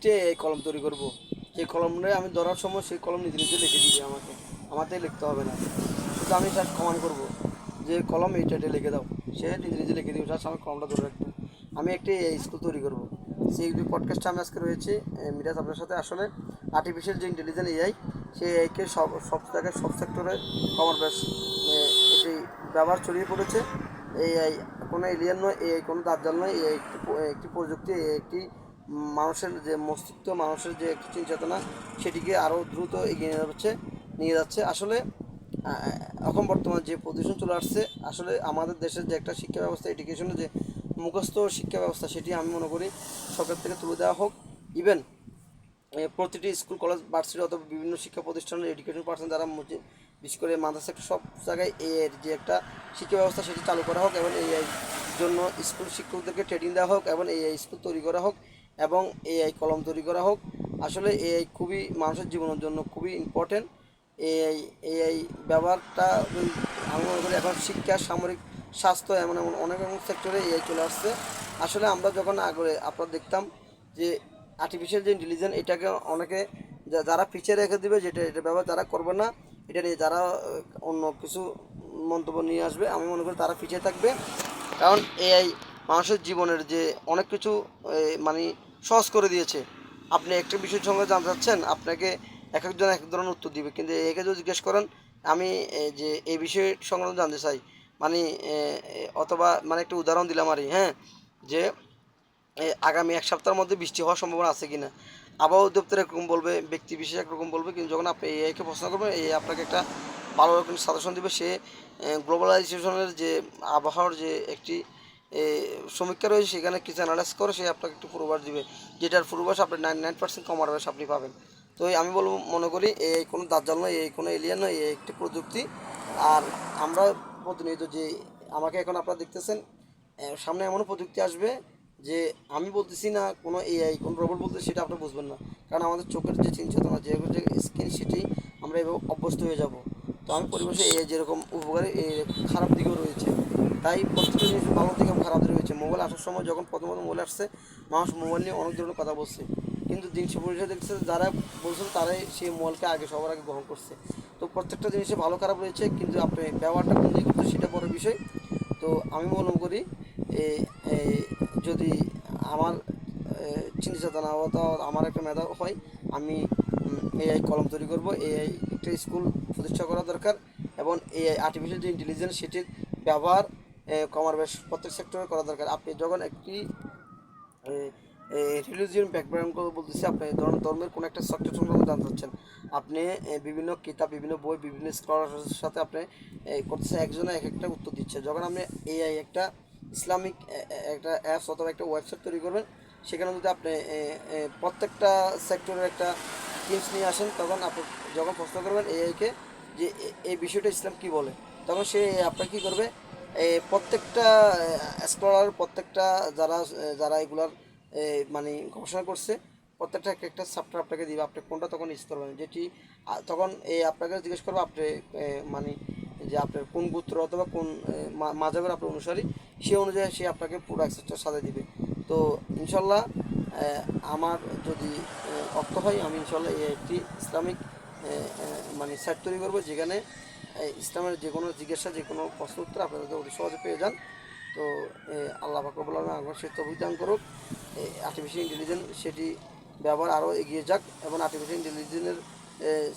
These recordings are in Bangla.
একটি এই কলম তৈরি করব। সেই কলমটা আমি ধরার সময় সেই কলম নিজে নিজে লিখে দিবে আমাকে, আমাকে লিখতে হবে না। শুধু আমি তার কমান্ড করব যে কলম এইটা লিখে দাও, সে নিজে নিজে লিখে দিবে, তার আমি কলমটা ধরে রাখবো। আমি একটি স্কুল তৈরি করব। সেই পডকাস্টে আমি আজকে রয়েছি মিরাজ আপনার সাথে। আসলে আর্টিফিশিয়াল যে ইন্টেলিজেন্স এআই, সেই এআইকে সব জায়গায় সব সেক্টরে কমার বেশ এটি ব্যবহার ছড়িয়ে পড়েছে। এআই কোনো এলিয়ান নয়, এআই কোনো দাজ্জাল নয়, এআই একটি প্রযুক্তি, একটি মানুষের যে মস্তিষ্ক, মানুষের যে একটি চিন্তা চেতনা, সেটিকে আরও দ্রুত এগিয়ে নিয়ে যাচ্ছে। আসলে এখন বর্তমান যে পজিশন চলে আসছে, আসলে আমাদের দেশের যে একটা শিক্ষা ব্যবস্থা, এডুকেশনের যে মুখস্থ শিক্ষা ব্যবস্থা, সেটি আমি মনে করি সরকার থেকে তুলে দেওয়া হোক। ইভেন প্রতিটি স্কুল, কলেজ, ভার্সিটি অথবা বিভিন্ন শিক্ষা প্রতিষ্ঠানের এডুকেশন পার্সন যারা বিশেষ করে মাদ্রাসা, সব জায়গায় এর যে একটা শিক্ষা ব্যবস্থা সেটি চালু করা হোক, এবং এই জন্য স্কুল শিক্ষকদেরকে ট্রেনিং দেওয়া হোক, এবং এই স্কুল তৈরি করা হোক, এবং এআই কলম তৈরি করা হোক। আসলে এআই খুবই মানুষের জীবনের জন্য খুবই ইম্পর্টেন্ট। এআই ব্যবহারটা আমি মনে করি এখন শিক্ষা, সামরিক, স্বাস্থ্য, এমন অনেক সেক্টরে এআই চলে আসছে। আসলে আমরা যখন আগে আপনারা দেখতাম যে আর্টিফিশিয়াল যে ইন্টেলিজেন্স, এটাকে অনেকে যারা পিছিয়ে রেখে দিবে, এটা ব্যবহার যারা করবে না, এটা নিয়ে যারা অন্য কিছু মন্তব্য নিয়ে আসবে, আমি মনে করি তারা পিছিয়ে থাকবে। কারণ এআই মানুষের জীবনের যে অনেক কিছু মানে সহজ করে দিয়েছে। আপনি একটা বিষয়ের সঙ্গে জানতে চাচ্ছেন, আপনাকে এক একজন এক এক ধরনের উত্তর দিবে, কিন্তু একে যদি জিজ্ঞেস করেন আমি যে এই বিষয়ের সংক্রান্ত জানতে চাই, মানে অথবা মানে একটা উদাহরণ দিলাম আর হ্যাঁ, যে আগামী এক সপ্তাহের মধ্যে বৃষ্টি হওয়ার সম্ভাবনা আছে কিনা, আবহাওয়া দপ্তর একরকম বলবে, ব্যক্তি বিশেষ একরকম বলবে, কিন্তু যখন আপনি এআইকে প্রশ্ন করবেন, এআই আপনাকে একটা ভালো রকম সাজেশন দেবে। সে গ্লোবালাইজেশনের যে আবহাওয়ার যে একটি সমীক্ষা রয়েছে, সেখানে কিছু অ্যানালাইজ করে সে আপনাকে একটু পূর্বাভাস দিবে, যেটার পূর্বাভাস আপনি 99% কমার আপনি পাবেন। তো আমি বলবো, মনে করি এই কোনো দাজ্জাল নয়, এই কোনো এলিয়ান নয়, এই একটি প্রযুক্তি। আর আমরা প্রতিনিয়ত যে আমাকে এখন আপনারা দেখতেছেন, সামনে এমনও প্রযুক্তি আসবে যে আমি বলতেছি না কোনো এআই, কোনো রোবট বলতে, সেটা আপনি বুঝবেন না। কারণ আমাদের চোখের যে চিন্তা চেতনা, যে স্কিন, সেটি আমরা এভাবে অভ্যস্ত হয়ে যাব। তো আমি পরিবেশে এআই যেরকম উপকারী, খারাপ দিকেও রয়েছে। তাই প্রত্যেকটা জিনিস ভালো দিকে খারাপ দিকে রয়েছে। মোবাইল আসার সময় যখন প্রথম মোবাইল আসছে, মানুষ মোবাইল নিয়ে অনেক ধরনের কথা বলছে, কিন্তু দিন শেষে দেখছে যারা বলছিল তারাই সেই মোবাইলকে সবার আগে গ্রহণ করছে। তো প্রত্যেকটা জিনিসে ভালো খারাপ রয়েছে, কিন্তু আপনি ব্যবহারটা কোন দিকে করতে, সেটা বড় বিষয়। তো আমি মনে করি যদি আমার চিন্তা চেতনা তো আমার একটা মেধা হয়, আমি এআই কলম তৈরি করব। এআই একটা স্কুল প্রতিষ্ঠা করা দরকার, এবং এআই আর্টিফিশিয়াল যে ইন্টেলিজেন্স, সেটির ব্যবহার কমার বেশ প্রত্যেক সেক্টরে করা দরকার। আপনি যখন একটি রিলিজিয়ন ব্যাকগ্রাউন্ড বলতেছি, আপনি ধরুন ধর্মের কোনো একটা সেক্টর সম্পর্কে জানতে চাচ্ছেন, আপনি বিভিন্ন কিতাব, বিভিন্ন বই, বিভিন্ন স্কলারের সাথে আপনি করতেছে, একজনে এক একটা উত্তর দিচ্ছে। যখন আপনি এআই একটা ইসলামিক একটা অ্যাপস অথবা একটা ওয়েবসাইট তৈরি করবেন, সেখানে যদি আপনি প্রত্যেকটা সেক্টরের একটা টিপস নিয়ে আসেন, তখন আপনি যখন প্রশ্ন করবেন এআইকে যে এই বিষয়টা ইসলাম কী বলে, তখন সে আপনার কী করবে, প্রত্যেকটা এক্সপ্লোরার, প্রত্যেকটা যারা যারা এগুলার মানে গবেষণা করছে, প্রত্যেকটা এক একটা চ্যাপ্টার আপনাকে দিবে, আপনি কোনটা তখন ইউজ করবেন, যেটি তখন আপনাকে জিজ্ঞেস করবে আপনি মানে যে আপনার কোন গোত্র অথবা কোন মাযহাবের আপনার অনুসারী, সেই অনুযায়ী সে আপনাকে পুরো অ্যাক্সেসটা সাজিয়ে দিবে। তো ইনশাল্লাহ আমার যদি অর্থ হয়, আমি ইনশাল্লাহ এই একটি ইসলামিক মানে সাইট তৈরি করবো, যেখানে ইসলামের যে কোনো জিজ্ঞাসা, যে কোনো প্রশ্ন উত্তর আপনারা অতি সহজে পেয়ে যান। তো আল্লাহ পাক রব্বুল আলামিন আমার সে তৌফিক দান করুক, আর্টিফিশিয়াল ইন্টেলিজেন্স সেটি ব্যবহার আরও এগিয়ে যাক, এবং আর্টিফিশিয়াল ইন্টেলিজেন্সের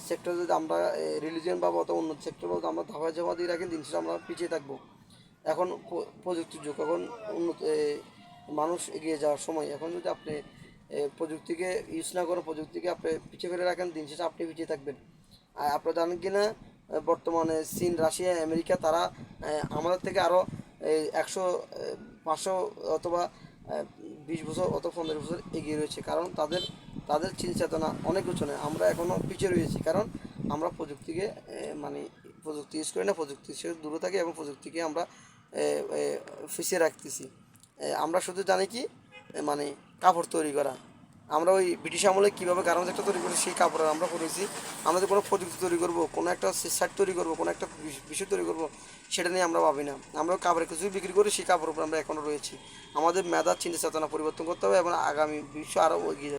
সেক্টর যদি আমরা রিলিজিয়ন বা অত উন্নত সেক্টর বলতে আমরা ধাপা চাপা দিয়ে রাখি, দিন শেষে আমরা পিছিয়ে থাকবো। এখন প্রযুক্তির যুগ, এখন উন্নত মানুষ এগিয়ে যাওয়ার সময়। এখন যদি আপনি প্রযুক্তিকে ইউজ না করে প্রযুক্তিকে আপনি পিছিয়ে ফেলে রাখেন, দিন শেষে আপনি পিছিয়ে থাকবেন। আর আপনারা জানেন কি না, বর্তমানে চীন, রাশিয়া, আমেরিকা, তারা আমাদের থেকে আরও 100, 500 অথবা 20 বছর অথবা 15 বছর এগিয়ে রয়েছে। কারণ তাদের তাদের চিন্তা চেতনা অনেক উঁচু। আমরা এখনও পিছিয়ে রয়েছি, কারণ আমরা প্রযুক্তিকে মানে প্রযুক্তি ইউজ করি না, প্রযুক্তি সে দূরে থাকি, এবং প্রযুক্তিকে আমরা পিছিয়ে রাখতেছি। আমরা শুধু জানি কি মানে কাপড় তৈরি করা, আমরা ওই ব্রিটিশ আমলে কীভাবে গার্মেন্টস একটা তৈরি করি, সেই কাপড়ের আমরা করেছি। আমরা যে কোনো প্রযুক্তি তৈরি করবো, কোনো একটা সাইট তৈরি করবো, কোনো একটা বিষয় তৈরি করবো, সেটা নিয়ে আমরা ভাবি না। আমরা কাপড়ের কিছুই বিক্রি করি, সেই কাপড়ের উপর আমরা এখনও রয়েছি। আমাদের মেধা, চিন্তা চেতনা পরিবর্তন করতে হবে, এবং আগামী বিশ্ব আরও এগিয়ে যাবে।